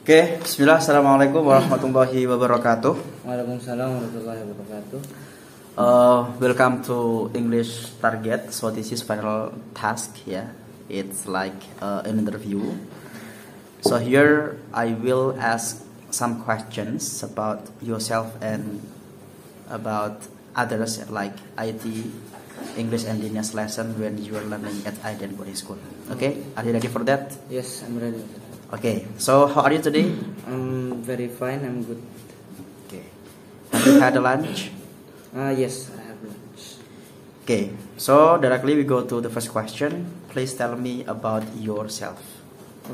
Oke, bismillah, assalamualaikum warahmatullahi wabarakatuh. Waalaikumsalam warahmatullahi wabarakatuh. Welcome to English Target. So this is final task. Yeah, it's like an interview. So here I will ask some questions about yourself and about others like IT, English and Dinias lesson when you are learning at Aiden Boarding School. Okay, are you ready for that? Yes, I'm ready. Okay, so how are you today? I'm very fine. I'm good. Okay, have you had a lunch? Yes, I have lunch. Okay, so directly we go to the first question. Please tell me about yourself.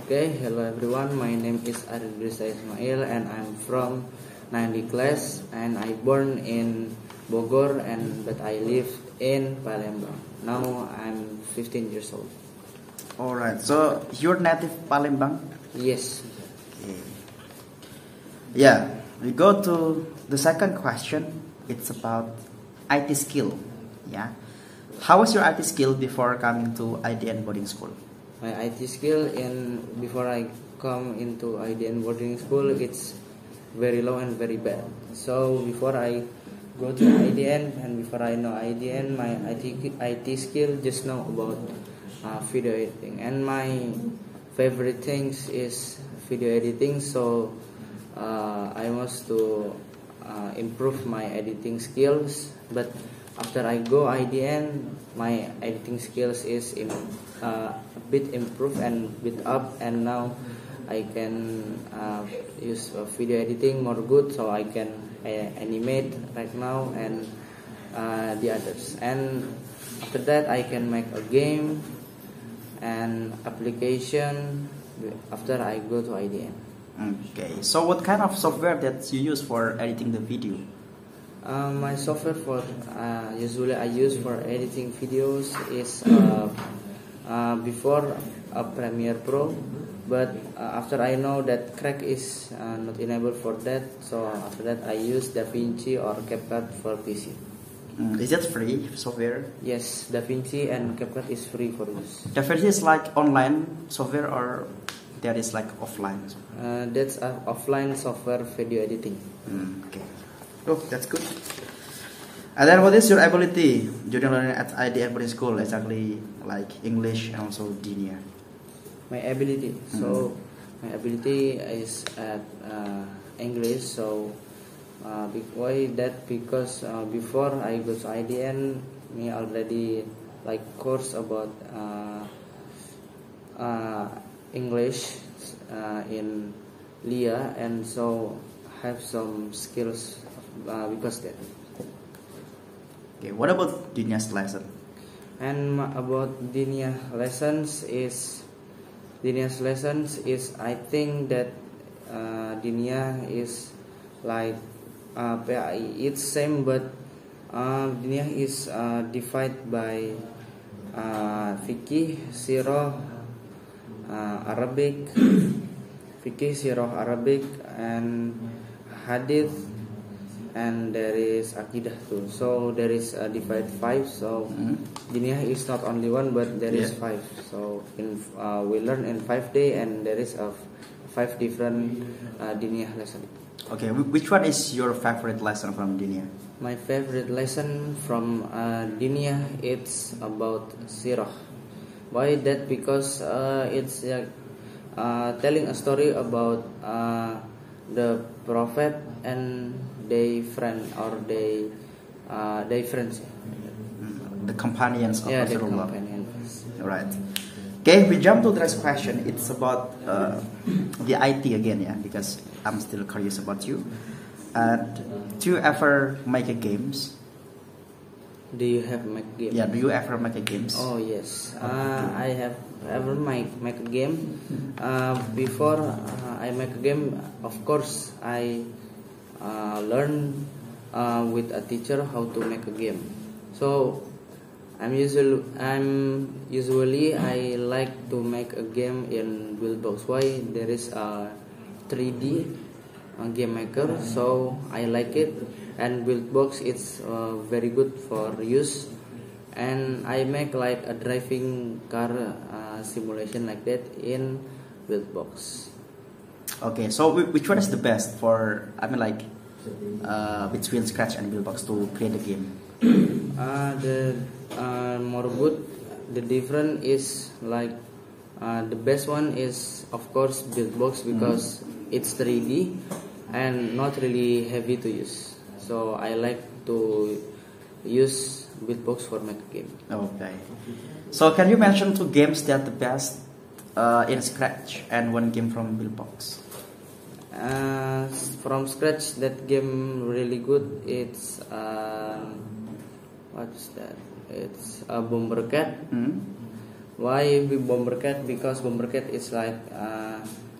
Okay, hello everyone. My name is Aridrisa Ismail, and I'm from 90 class, and I born in Bogor, but I live in Palembang. Now I'm 15 years old. Alright, so you're native Palembang? Yes. Okay. Yeah, we go to the second question. It's about IT skill. Yeah, how was your IT skill before coming to IDN boarding school? My IT skill before I come into IDN boarding school, it's very low and very bad. So before I go to IDN and before I know IDN, my IT skill just know about video editing, and my favorite things is video editing. So I must to improve my editing skills. But after I go IDN, my editing skills is a bit improved and bit up, and now I can use video editing more good, so I can animate right now and the others. And after that, I can make a game and application after I go to IDN. Okay, so what kind of software that you use for editing the video? My software for usually I use for editing videos is before Premiere Pro, but after I know that Crack is not enabled for that, so after that I use DaVinci or CapCut for PC. Is that free software? Yes, DaVinci and CapCut is free for use. DaVinci is like online software or that is like offline? That's offline software video editing. Okay. Oh, that's good. And then what is your ability during learning at IDN boarding school, exactly like English and also Dinia? My ability. So my ability is at English. So why that? Because before I go to IDN, me already like course about English in LIA, and so have some skills because that. Okay, what about Dinia's lesson? And about Dinia's lessons is I think that Dinia is like PAI. It's same, but Dinia is divided by Fiqih, Sirah, Arabic, Fiqih, Sirah, Arabic, and Hadith, and there is Akidah too. So there is a divide 5. So Dinia is not only one, but there is 5. So we learn in 5 days, and there is 5 different Dinia lesson. Okay, which one is your favorite lesson from Dinia? My favorite lesson from Dinia, it's about Sirah. Why that? Because it's telling a story about the prophet and their friend or their friends. The companions of the Rasulullah. companions. Right. Okay, we jump to the next question. It's about the IT again, yeah, because I'm still curious about you. Do you ever make a games? Do you have make game? Yeah, do you ever make a games? Oh yes, I have ever make a game. Before I make a game, of course I learn with a teacher how to make a game. So I like to make a game in Buildbox. Why? There is a 3D game maker, so I like it. And Buildbox it's very good for use, and I make like a driving car simulation like that in Buildbox. Okay, so which one is the best for? I mean, like between Scratch and Buildbox to create a game. The more good, the different is like the best one is of course Buildbox because it's 3D and not really heavy to use. So I like to use Buildbox for make a game. Okay. So can you mention two games that the best in Scratch and one game from Buildbox? From Scratch, that game really good. It's what's that? It's a Bombercat. Why Bombercat? Because Bombercat is like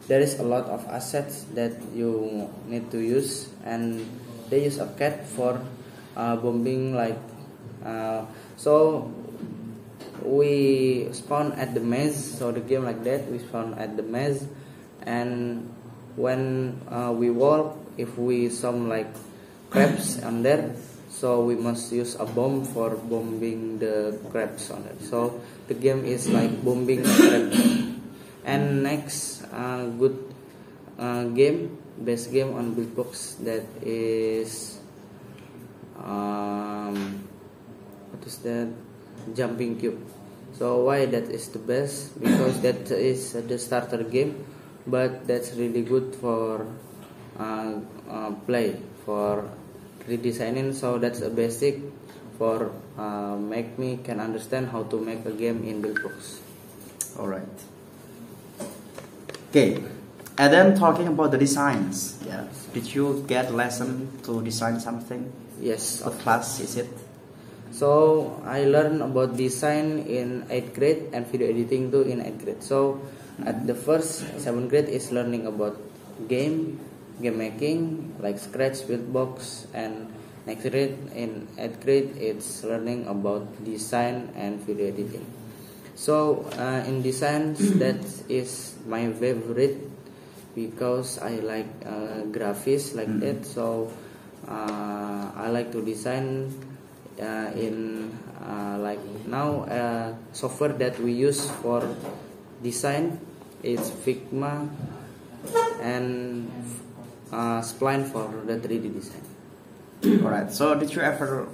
there is a lot of assets that you need to use, and they use a cat for bombing. Like so, we spawn at the maze. So the game like that, we spawn at the maze, and when we walk, if we some like crabs on there, so we must use a bomb for bombing the crabs on it. So the game is like bombing crabs. And next good best game on Buildbox, that is what is that? Jumping Cube. So why that is the best? Because that is the starter game, but that's really good for play for redesigning. So that's a basic for make me can understand how to make a game in Buildbox. All right. Okay, and then talking about the designs. Yeah, did you get lesson to design something? Yes. What class is it? So I learned about design in 8th grade and video editing too in 8th grade. So at the first 7th grade is learning about game making like Scratch, Buildbox, and next grade in 8th grade it's learning about design and video editing. So in design that is my favorite because I like graphics like that. So I like to design in like now software that we use for design is Figma and Spline for the 3D design. Alright, so did you ever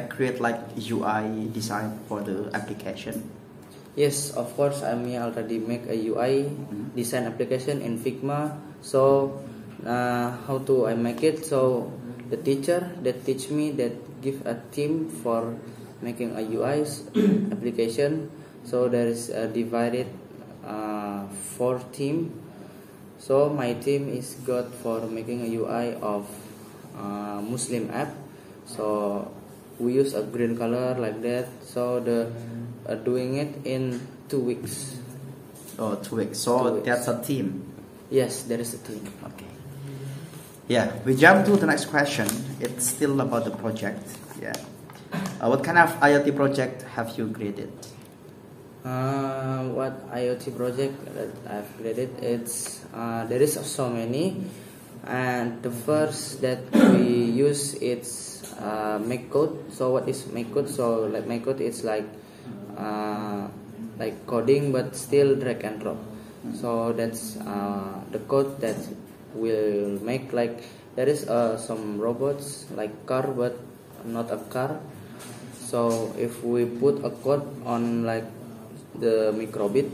create like UI design for the application? Yes, of course. I may already make a UI design application in Figma. So how do I make it? So the teacher that teach me that give a team for making a UI application. So there is a divided 4 team. So my team is good for making a UI of Muslim app. So we use a green color like that. So the doing it in 2 weeks. Oh, 2 weeks. So 2 weeks. that's a team. Yes, there is a team. Okay. Yeah, we jump to the next question. It's still about the project. Yeah. What kind of IoT project have you created? What IoT project that I've created? It's there is so many, and the first that we use it's MakeCode. So what is MakeCode? So like MakeCode, it's like coding but still drag and drop. So that's the code that will make like there is some robots like car but not a car. So if we put a code on like the microbit,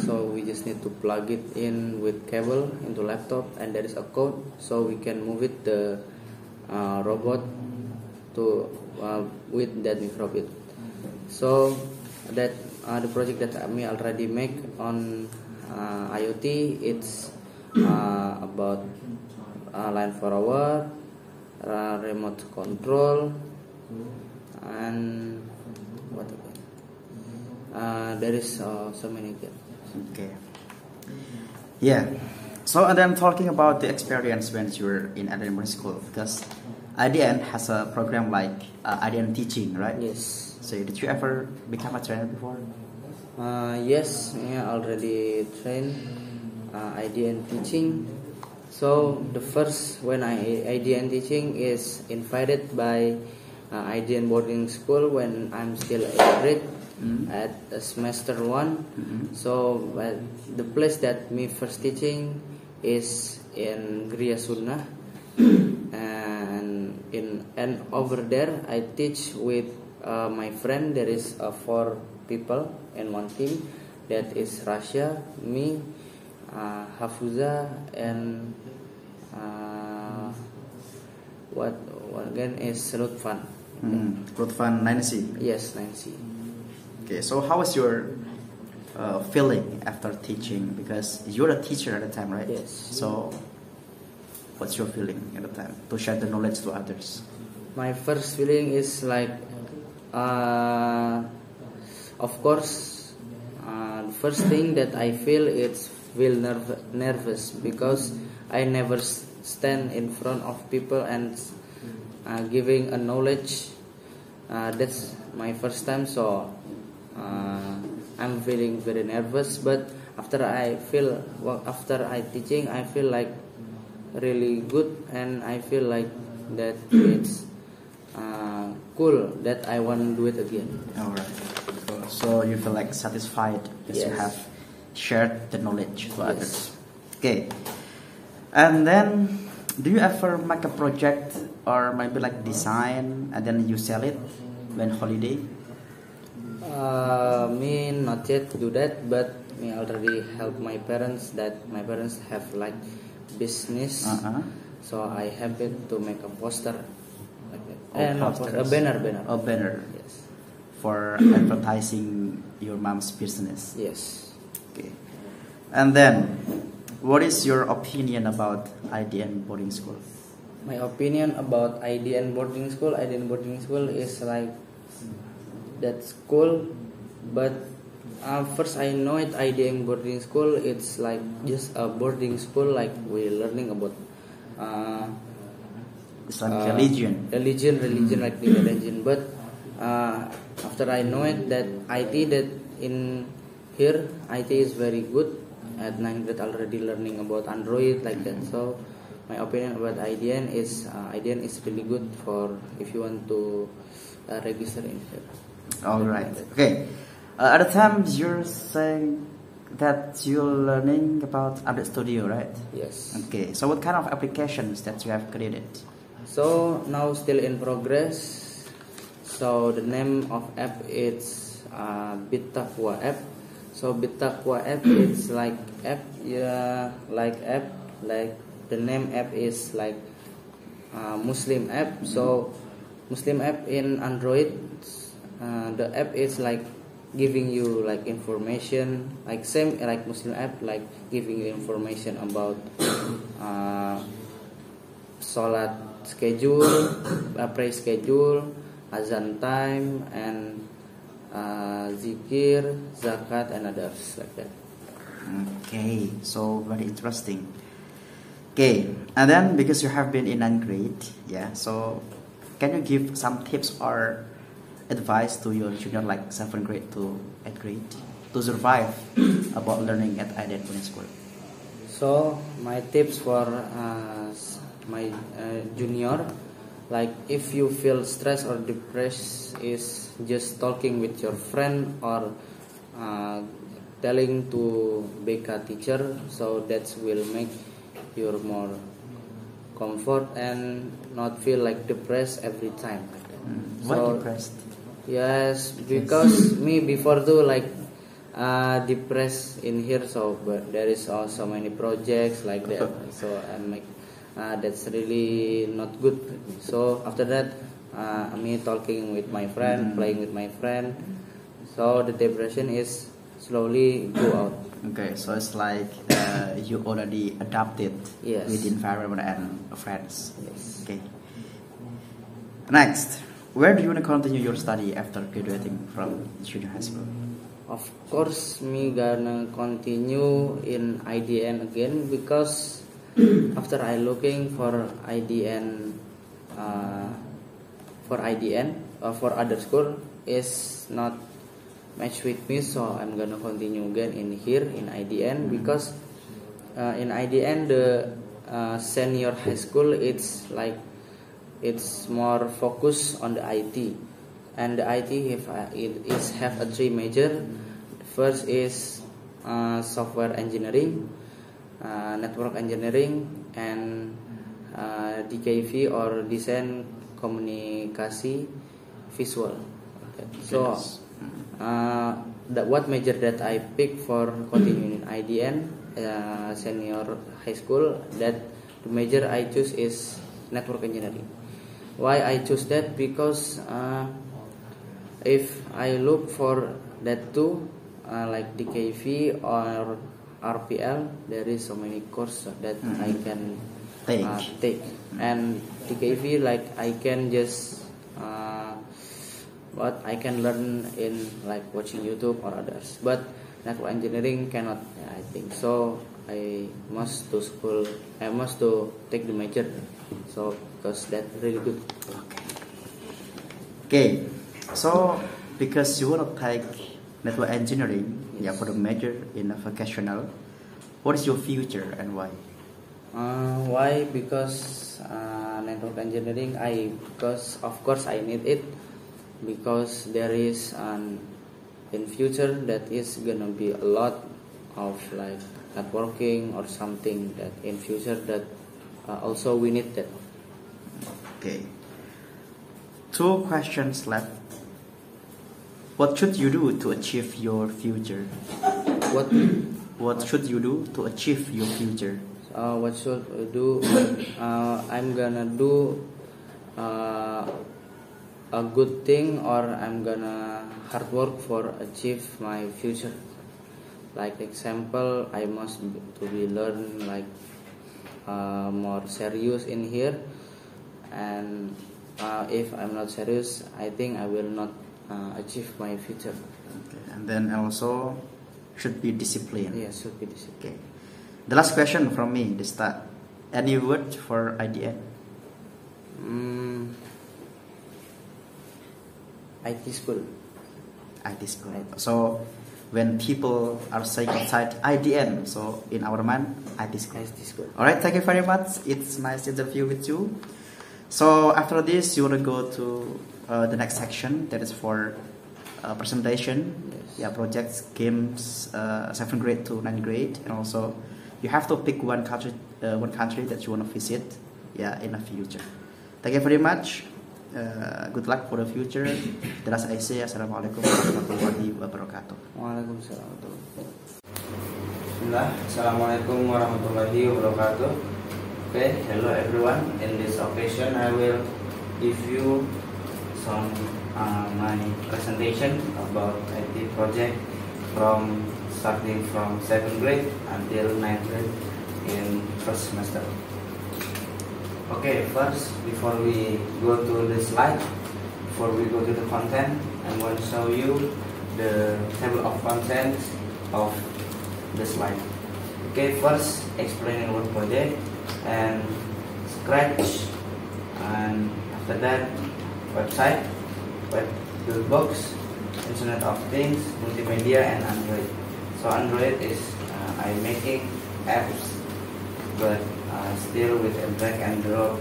so we just need to plug it in with cable into laptop, and there is a code, so we can move it the robot to with that microbit. So that the project that I already make on IoT, it's about line follower, remote control, and what again? There is so many things. Okay. Yeah. So and then talking about the experience when you were in elementary school, because IDN has a program like IDN teaching, right? Yes. So did you ever become a trainer before? Yes, already trained IDN teaching. So the first when IDN teaching is invited by IDN boarding school when I'm still 8th grade. at semester 1. So the place that me first teaching is in Gria Sunnah, and over there I teach with my friend. There is 4 people in one team. That is Rasya, me, Hafuza, and what again is Lutfan. Lutfan Nancy. Yes, Nancy. Okay, so how was your feeling after teaching? Because you're a teacher at the time, right? Yes. So what's your feeling at the time to share the knowledge to others? My first feeling is like, of course, the first thing that I feel is nervous because I never stand in front of people and giving a knowledge. That's my first time, so I'm feeling very nervous. But after I teaching, I feel like really good, and I feel like that it's cool that I want to do it again. Alright. So you feel like satisfied because you have shared the knowledge to others. Okay. And then, do you ever make a project or maybe like design and then you sell it when holiday? Me not yet do that, but me already help my parents. That my parents have like business, so I help it to make a poster like that. A banner. A banner. Yes. For advertising your mom's business. Yes. Okay. And then, what is your opinion about IDN boarding school? My opinion about IDN boarding school is like that's cool, but first I know it IDN boarding school. It's like just a boarding school, like we're learning about Islamic religion, like the religion. But after I know it that IT that in here IT is very good. At 9th grade already learning about Android like that. So my opinion about IDN is really good for if you want to register in here. All right. Okay. At the time you're saying that you're learning about Android Studio, right? Yes. Okay. So what kind of applications that you have created? So now still in progress. So the name of app is Bittaqwa app. So Bittaqwa app is like app, like the name app is like Muslim app. So Muslim app in Android, the app is like giving you like information, like same like Muslim app, like giving you information about Salat schedule, prayer schedule, azan time, and zikir, zakat, and others like that. Okay, so very interesting. Okay, and then because you have been in 9th grade, so can you give some tips or advice to your junior like 7th grade to 8th grade to survive about learning at IDN boarding school? So my tips for my junior, like if you feel stressed or depressed, is just talking with your friend or telling to BK teacher, so that will make you more comfort and not feel like depressed every time. Why depressed? Yes, because me before too like depressed in here, so but there is also many projects like that, so I'm like that's really not good. So after that me talking with my friend, playing with my friend, so the depression is slowly go out. Okay, so it's like you already adapted with the environment and friends. Yes. Okay. Next, where do you want to continue your study after graduating from junior high school? Of course, me gonna continue in IDN again because after I looking for IDN for other school is not match with me, so I'm gonna continue again in here in IDN because in IDN the senior high school it's more focused on the IT. and the IT have a three major. First is software engineering, network engineering, and DKV or design komunikasi visual. So what major that I picked for continuing in IDN senior high school, that the major I choose is network engineering. Why I choose that? Because if I look for that too, like DKV or RPL, there is so many courses that I can take. And DKV, like I can just what I can learn in like watching YouTube or others. But network engineering cannot, I think. So I must to school. I must to take the major. So because that's really good. Okay. So because you want to take network engineering, Yes. for the major in a vocational, what is your future and why? Why? Because network engineering, because of course I need it, because there is in future that is gonna be a lot of like networking or something that in future that also we need that. Okay. 2 questions left. What should you do to achieve your future? What should you do to achieve your future? What should I do? I'm gonna do a good thing, or I'm gonna hard work for achieve my future. Like example, I must to be learn like more serious in here, and if I'm not serious, I think I will not achieve my future. Okay. And then also should be disciplined. Yes, should be discipline. Okay. The last question from me this start. Any word for IDN? IT school. IT school. So when people are saying outside IDN, so in our mind, IT school. IT school. Alright, thank you very much. It's nice interview with you. So after this, you want to go to the next section. That is for presentation. Yes. Projects, games, 7th grade to 9th grade, and also you have to pick one country that you want to visit. In the future. Thank you very much. Good luck for the future. The last I say, Assalamualaikum warahmatullahi wabarakatuh. Waalaikumsalam. Bismillah. Assalamualaikum warahmatullahi wabarakatuh. Okay, hello everyone. In this occasion, I will give you some my presentation about IT project starting from 7th grade until 9th grade in first semester. Okay, first, before we go to the slide, before we go to the content, I want to show you the table of contents of the slide. Okay, first, explaining what project and Scratch, and after that, website, web toolbox, Internet of Things, multimedia, and Android. So Android is I'm making apps, but still with a drag and drop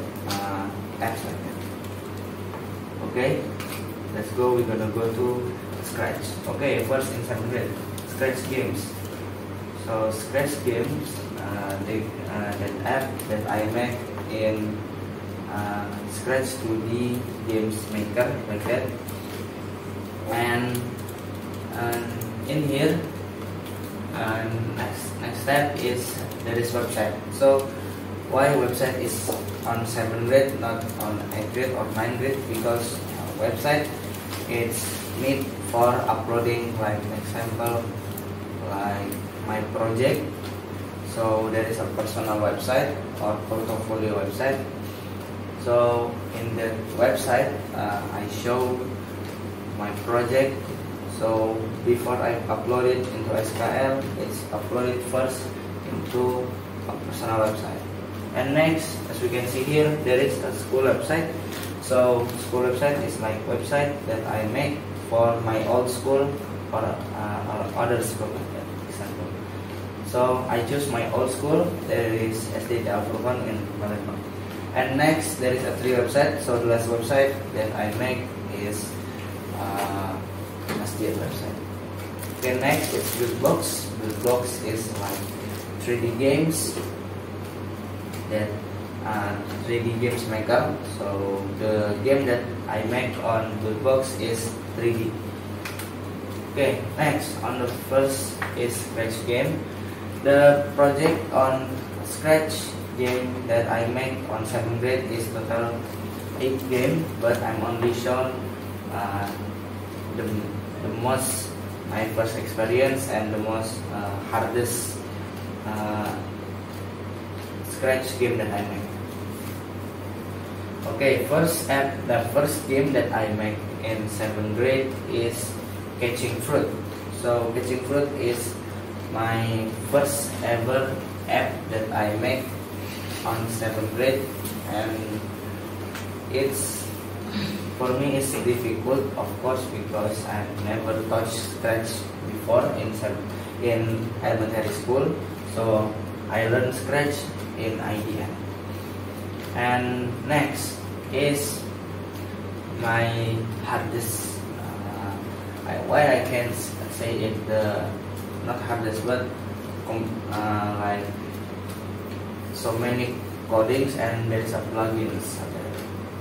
apps like that. Okay, let's go. We're gonna go to Scratch. Okay, first in 7th grade, Scratch games. So Scratch games, that app that I make in Scratch 2D games maker like that. And in here, next step is there is website. So why website is on 7th grade, not on 8th grade or 9th grade? Because website it's need for uploading, like example, like my project. So there is a personal website or portfolio website. So in the website, I show my project. So before I upload it into SKL, it's uploaded first into a personal website. And next, as we can see here, there is a school website. So school website is like website that I make for my old school or other school like that, example. So I choose my old school. There is SD Al Furqan in Palembang. And next, there is a 3 website. So the last website that I make is masjid website. Okay, next is Buildbox. Buildbox is like 3D games that 3D games maker. So the game that I make on Buildbox is 3D. Okay, next on the first is Scratch game. The project on Scratch game that I make on 7th grade is total 8 game, but I'm only shown the most my first experience and the most hardest Scratch game that I make. Okay, the first game that I make in 7th grade is Catching Fruit. So Catching Fruit is my first ever app that I make on 7th grade, and it's for me it's difficult, of course, because I've never touched Scratch before in elementary school. So I learned Scratch in IDN. And next is my hardest. Why I can say it the not hardest, but like so many codings and there is a plugins.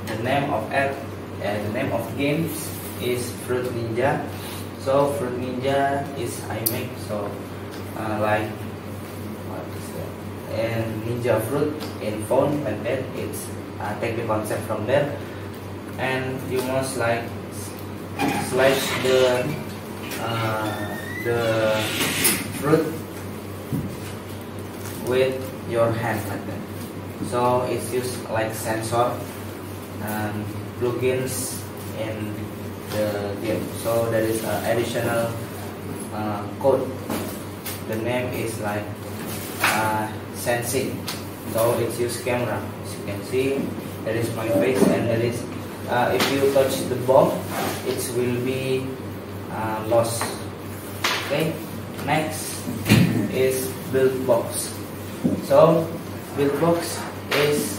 The name of app and the name of games is Fruit Ninja. So Fruit Ninja is I make so like what is that? And Ninja Fruit in phone, and then it's take the concept from there, and you must like slice the fruit with your hand like that. So it's used like sensor and plugins in the game. So there is an additional code. The name is like sensing. So it's use camera. As you can see, there is my face, and there is if you touch the bomb, it will be lost. Okay. Next is Buildbox. So Buildbox is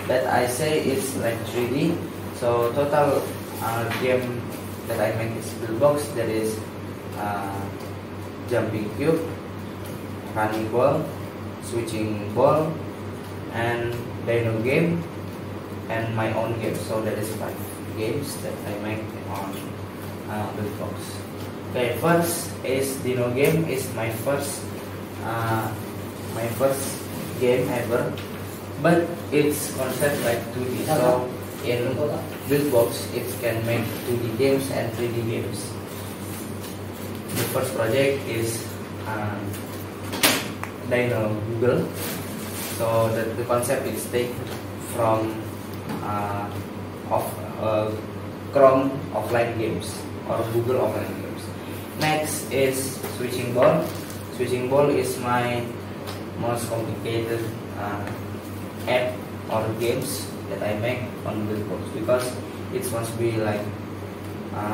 that I say it's like 3D. So total game that I make is Buildbox. There is jumping cube, running ball, switching ball, and dino game, and my own game. So there is 5 games that I make on Buildbox. Okay, first is dino game. Is my first game ever, but it's concept like 2D. So in Buildbox it can make 2D games and 3D games. The first project is Dino Google. So the concept is taken from Chrome offline games or Google offline games. Next is Switching Ball. Switching Ball is my most complicated app or games that I make on Buildbox, because it must be like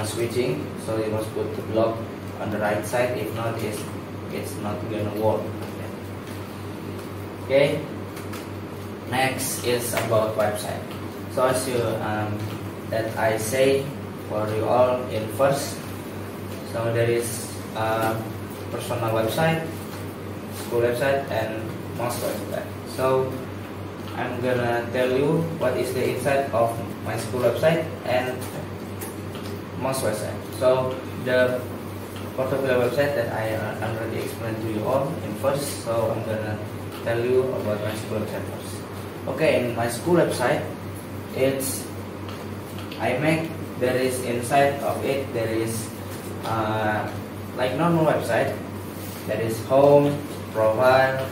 switching. So you must put the block on the right side. If not, it's not gonna work. Okay. Next is about website. So as you that I say for you all in first. So there is personal website, school website, and most website. So I'm gonna tell you what is the inside of my school website and most website. So the portfolio website that I already explained to you all in first. So I'm gonna tell you about my school website first. Okay, in my school website, it's there is inside of it there is like normal website. There is home, profile,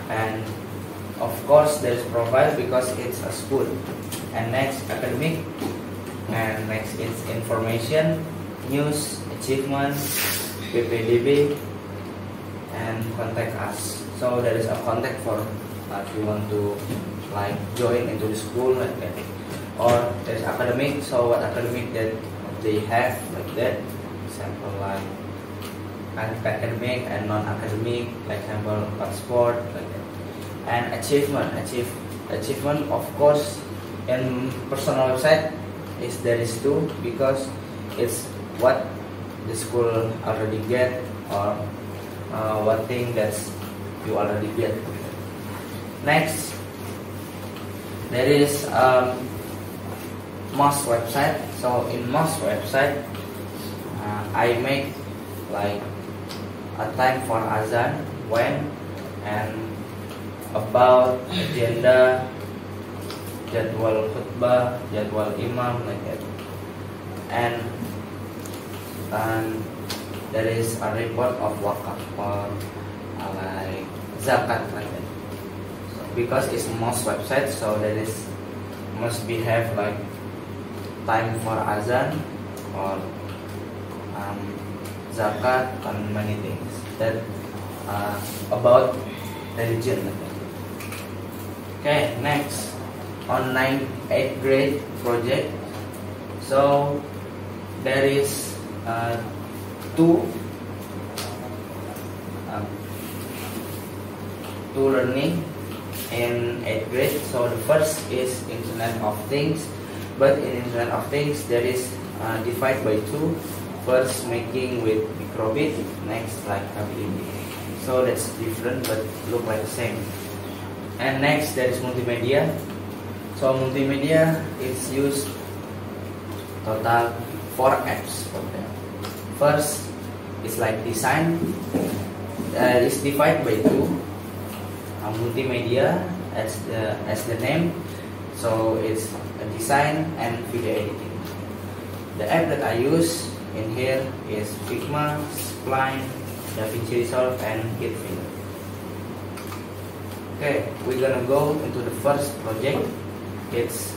and of course there is profile because it's a school. And next academic, and next it's information, news, achievement, PPDB, and contact us. So there is a contact for if you want to like join into the school like that. Or there's academic, so what academic that they have like that. Example like academic and non-academic, like example what sport like that. And achievement of course in personal website there is 2, because it's what the school already get, or one thing that you already get. Next, there is mosque website. So in mosque website, I make like a time for azan, when, and about agenda, jadwal khutbah, jadwal imam, like that. And there is a report of wakaf or like zakat, like that. So because it's mosque website, so there is must be have like time for azan or zakat and many things that about religion. Okay, next on 8th grade project. So there is two learning in 8th grade. So the first is Internet of Things, but in Internet of Things there is divided by two. First making with microbit, next like KBID. So that's different but look like the same. And next there is multimedia. So multimedia is used total 4 apps for them. First is like design, is divided by two. Multimedia as the name, so it's a design and video editing. The app that I use in here is Figma, Spline, DaVinci Resolve, and GitFinger. Okay, we're gonna go into the first project. It's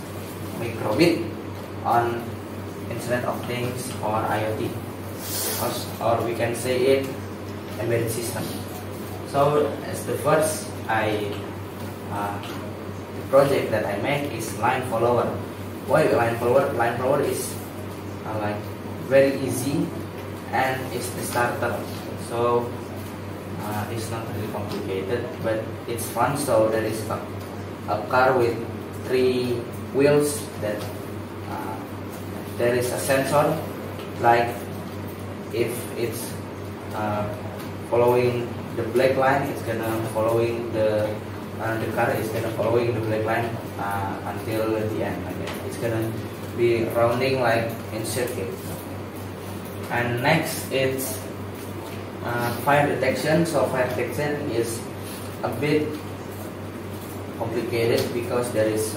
microbit on Internet of Things or IoT, or we can say it embedded system. So as the first the project that I make is line follower. Why line follower? Line follower is like very easy and it's the starter. So it's not really complicated, but it's fun. So there is a car with 3 wheels that there is a sensor, like if it's following the black line, it's gonna following the car is gonna following the black line until the end. Again, it's gonna be rounding like in circuit. And next it's fire detection. So fire detection is a bit complicated because there is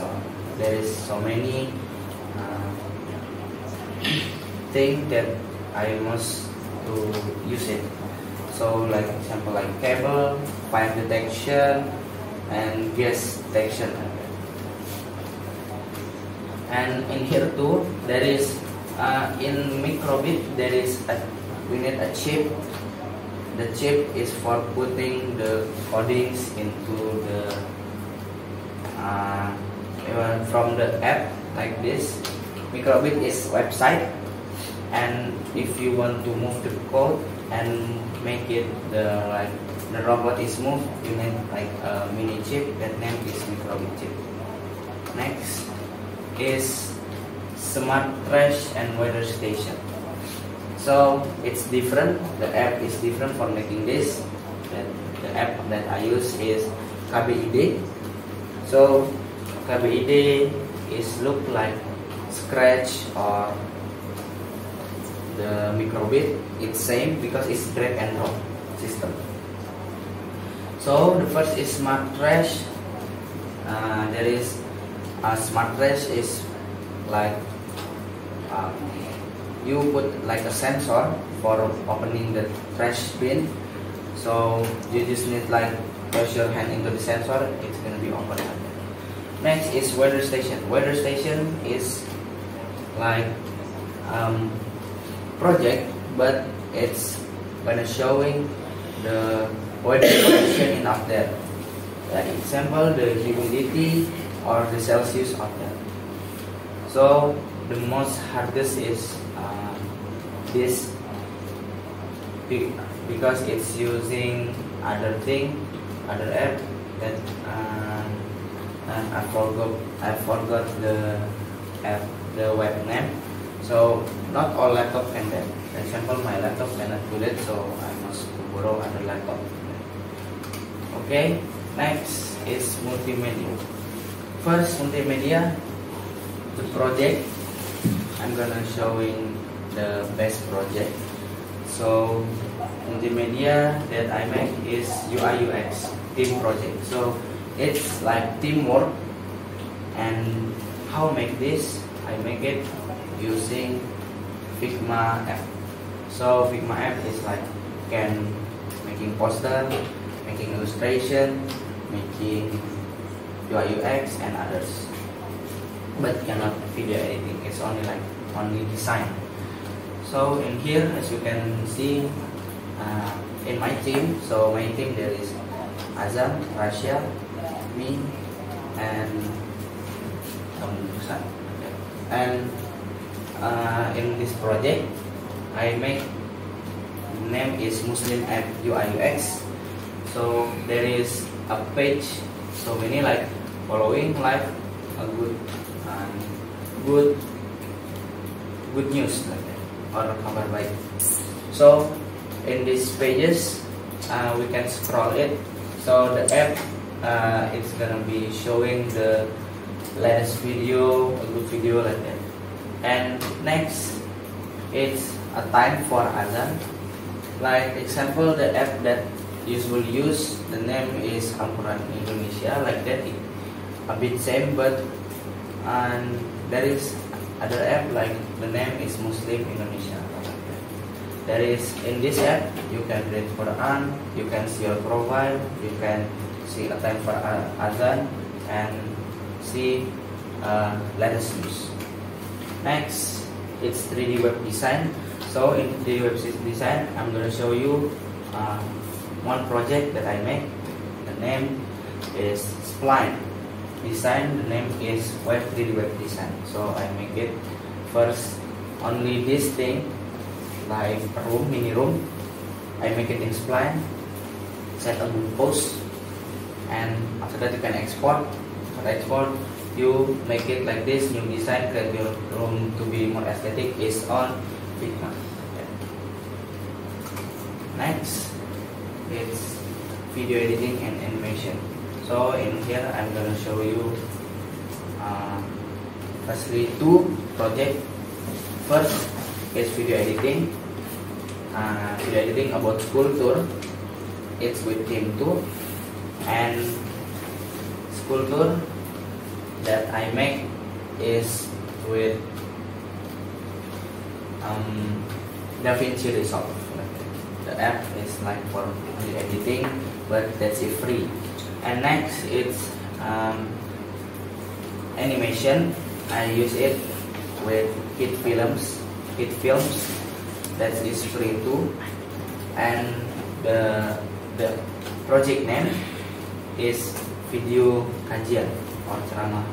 so many things that I must to use it. So like example like cable, fire detection, and gas detection. And in here too, there is in microbit there is we need a chip. The chip is for putting the codings into the from the app like this. Microbit is website, and if you want to move the code and make it the robot is moved, you need like a mini chip. That name is microbit chip. Next is smart trash and weather station. So it's different. The app is different for making this. The app that I use is KBID. So KBID is look like Scratch or the microbit. It's same because it's drag and drop system. So the first is smart trash. There is smart trash is like you put like a sensor for opening the trash bin. So you just need like press your hand into the sensor, it's gonna be open. Next is weather station. Weather station is like project, but it's gonna showing the weather condition in up there. Like example, the humidity or the Celsius up there. So the most hardest is this because it's using other app that and I forgot the app, the web name. So not all laptop can that. For example, my laptop cannot do that, so I must borrow another laptop. Okay, next is multimedia. First, multimedia, the project. I'm gonna showing the best project. So multimedia that I make is UI UX team project. So it's like teamwork. And how I make this? I make it using Figma app. So Figma app is like can making poster, making illustration, making UI UX and others. But cannot video editing. It's only design. So in here, as you can see, in my team, so my team there is Azam, Rasya, me, and Busan. And in this project, I make name is Muslim App UI UX. So there is a page, so many like following like a good news like that, or kabar baik. So in these pages we can scroll it. So the app it's gonna be showing the latest video, a good video like that. And next it's a time for Azan. Like example, the app that usually use the name is Al-Quran Indonesia like that. It a bit same, but and there is other app like the name is Muslim Indonesia. There is in this app you can read Quran, you can see your profile, you can see a time for Azan and see latest news. Next, it's 3D web design. So in 3D web design, I'm gonna show you one project that I make. The name is Spline Design. The name is Web 3D Web Design. So I make it first only this thing like a room, mini room. I make it in Spline, set a good post, and after that you can export. For export, you make it like this, new design, create your room to be more aesthetic is on Figma. Next, it's video editing and animation. So in here I'm gonna show you firstly two project. First is video editing. Video editing about school tour. It's with team 2, and school tour that I make is with DaVinci Resolve. The app is like for video editing, but that's it free. And next it's animation. I use it with Kit Films. That is free too. And the project name is Video Kajian or ceramah,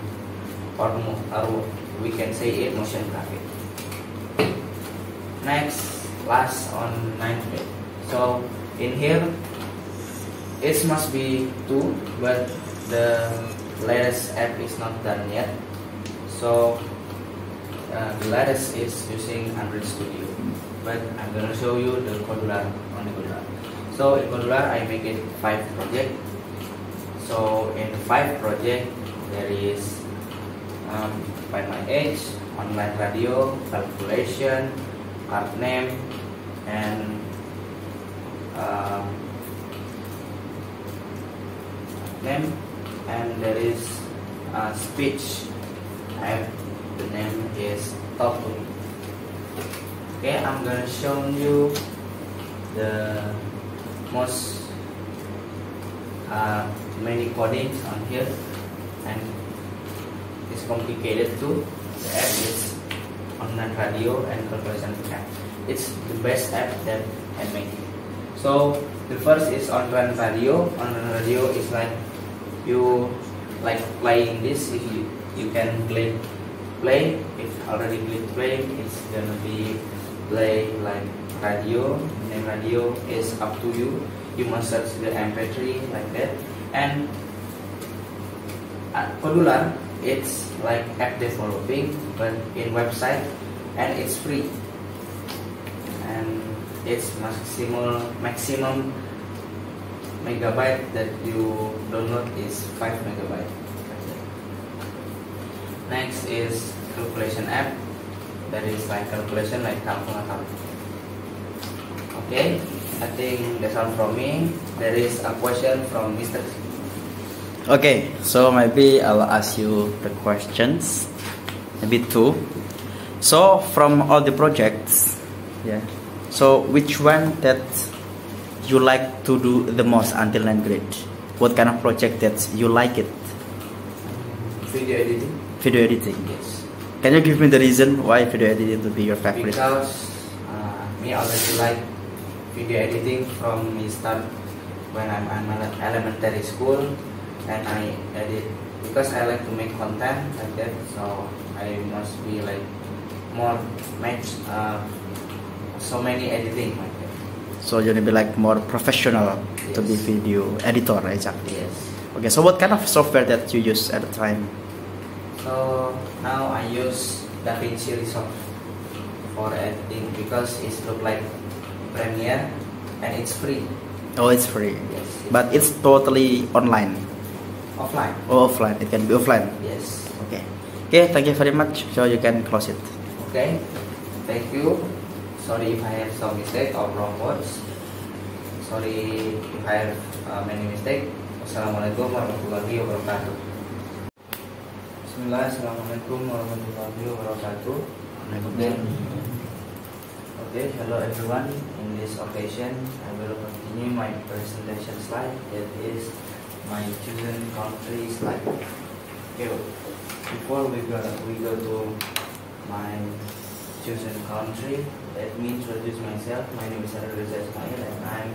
or we can say it motion graphic. Next, last on 9th grade. So in here it must be 2, but the latest app is not done yet. So the latest is using Android Studio, but I'm gonna show you the Kodular on the Kodular. So in Kodular I make it 5 project. So in 5 project there is Find My Age, online radio, calculation, card name, and there is speech app. The name is Talk to Me. Okay, I'm gonna show you the most many codings on here, and it's complicated too. The app is online radio and calculation app. It's the best app that I make. So the first is online radio. Online radio is like you like playing this. If you can click play, if already click play, it's gonna be play like radio. Name radio is up to you. You must search the MP3 like that. And Kodular, it's like app developing, but in website and it's free, and its maximum megabyte that you download is 5 megabyte. Next is calculation app. That is like calculation like calculator. Okay, I think that's all from me. There is a question from Mr. Okay, so maybe I'll ask you the questions, maybe two. So from all the projects, yeah. So which one that you like to do the most until 9th grade? What kind of project that you like it? Video editing. Video editing. Yes. Can you give me the reason why video editing to be your favorite? Because me already like video editing from me start when I'm in elementary school, and I edit because I like to make content like that. So I must be like more match so many editing like that. So you need to be like more professional to be Yes. video editor, exactly. Yes. Okay, so what kind of software that you use at the time? So now I use DaVinci Resolve for editing because it look like Premiere and it's free. Oh, it's free, Yes. but it's totally online. Offline. Oh, offline. It can be offline. Yes. Okay. Okay, thank you very much. So you can close it. Okay. Thank you. Sorry if I have some mistake or wrong words. Sorry if I have many mistake. Wassalamualaikum warahmatullahi wabarakatuh. Bismillah. Assalamualaikum warahmatullahi wabarakatuh. Okay, hello everyone. In this occasion, I will continue my presentation slide. That is my chosen country slide. Okay, before we go to my chosen country, let me introduce myself. My name is Arul Reza Ismail, and I'm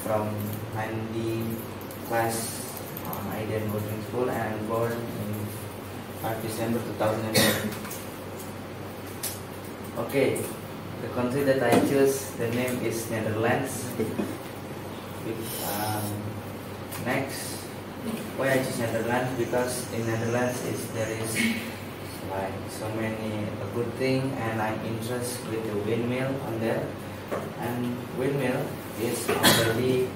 from 9D class on Aiden Boarding School, and I'm born in 5 December 2011. Okay, the country that I choose, the name is Netherlands. Next, why I choose Netherlands? Because in Netherlands there is like so many good thing, and I'm interested with the windmill on there. And windmill is already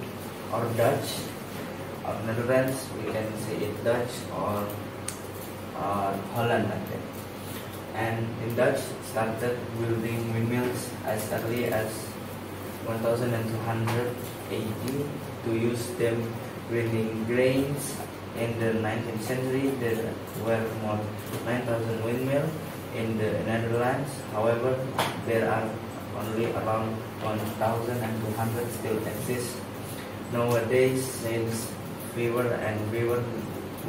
or Dutch or Netherlands. We can say it Dutch or Holland like that. And in Dutch started building windmills as early as 1280 to use them grinding grains. In the 19th century, there were more 9,000 windmills in the Netherlands. However, there are only around 1,200 still exist nowadays, since fewer and fewer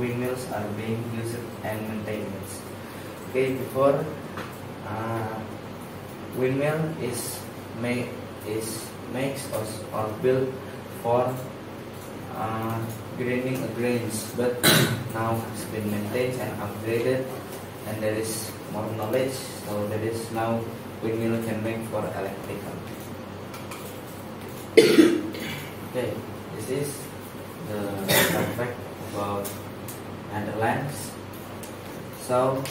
windmills are being used and maintained. Okay, before windmill is makes or built for grinding grains, but now it's been maintained and upgraded, and there is more knowledge, so there is now windmill can make for electrical. Okay, this is the fact about Netherlands. So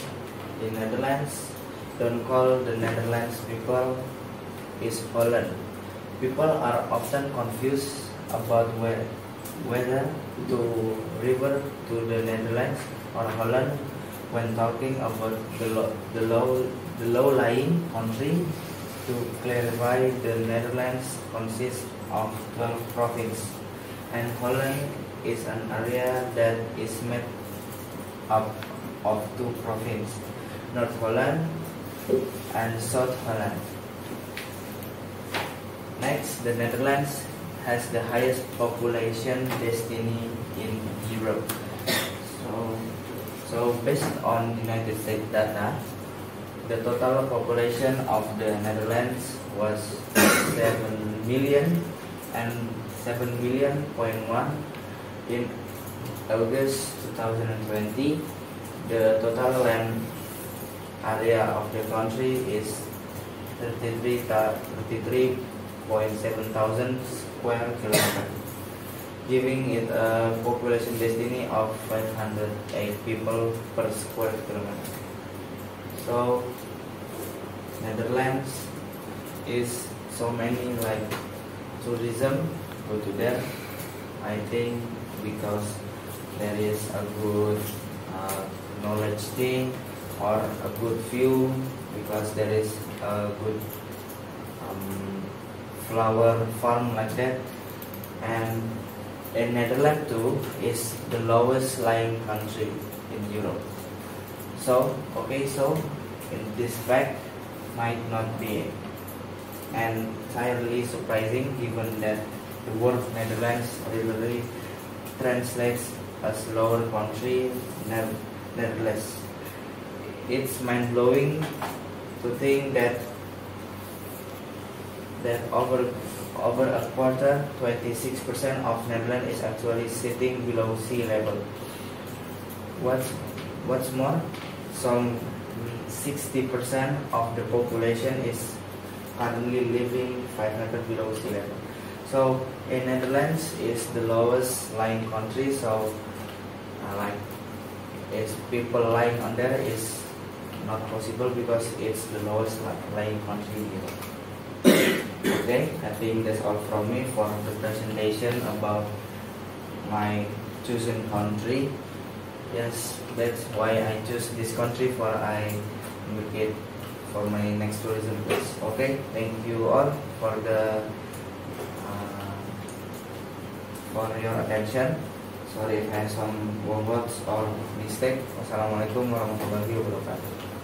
in Netherlands, don't call the Netherlands people is Holland. People are often confused about whether to refer to the Netherlands or Holland when talking about the low-lying country. To clarify, the Netherlands consists of 12 provinces, and Holland is an area that is made up of 2 provinces, North Holland and South Holland. Next, the Netherlands has the highest population density in Europe. So based on United States data, the total population of the Netherlands was 7 million and 7 million point 1 in August 2020. The total land area of the country is 33.7 thousand square kilometers, giving it a population density of 508 people per square kilometer. So Netherlands is so many like tourism go to there. I think because there is a good knowledge thing or a good view, because there is a good flower farm like that. And in Netherlands too is the lowest lying country in Europe. So in this fact might not be entirely surprising, given that the word Netherlands literally translates as lower country, nevertheless. It's mind-blowing to think that over a quarter, 26% of Netherlands is actually sitting below sea level. What's more, some 60% of the population is currently living 500 below sea level. So in Netherlands is the lowest lying country. So like if people lying on there is not possible because it's the lowest lying country in Europe. Okay, I think that's all from me for the presentation about my chosen country. Yes, that's why I choose this country for I make it for my next tourism place. Okay, thank you all for the for your attention. Sorry if I have some words or mistake. Wassalamualaikum warahmatullahi wabarakatuh.